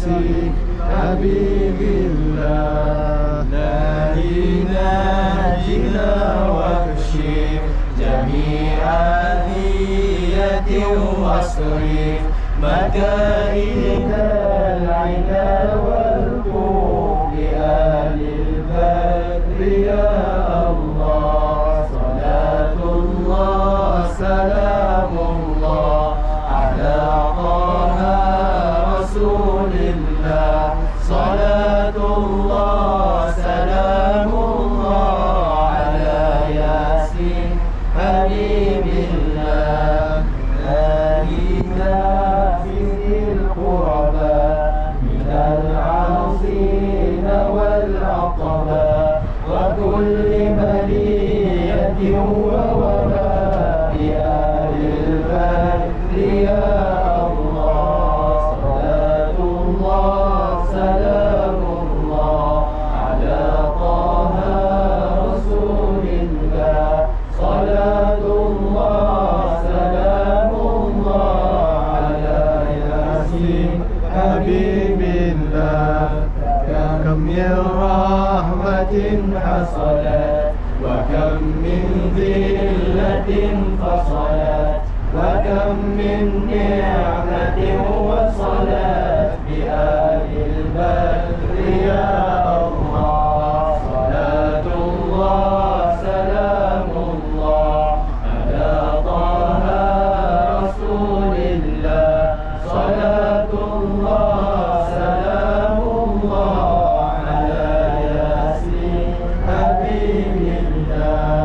ياسين حبيب الله. إلهي ناجنا واكشف جميع أذية واصرف مكائد العدا والكفر لآل البدر يا الله. صلاة الله سلام الله على طه رسول الله. صلاة الله سلام الله على ياسين حبيب الله. إلهنا في القربى من العاصين والعقبى وكل بلية ووباء آل البدر يا الله. صلاة الله سلام الله على طه رسول الله. صلاة الله سلام الله على ياسين حبيب الله. كم من رحمة حصلت وكم من ذلة فصلت وكم من نعمة وصلت بآل البدر يا الله. صلاة الله سلام الله على طه رسول الله. صلاة الله سلام الله على ياسين حبيب الله.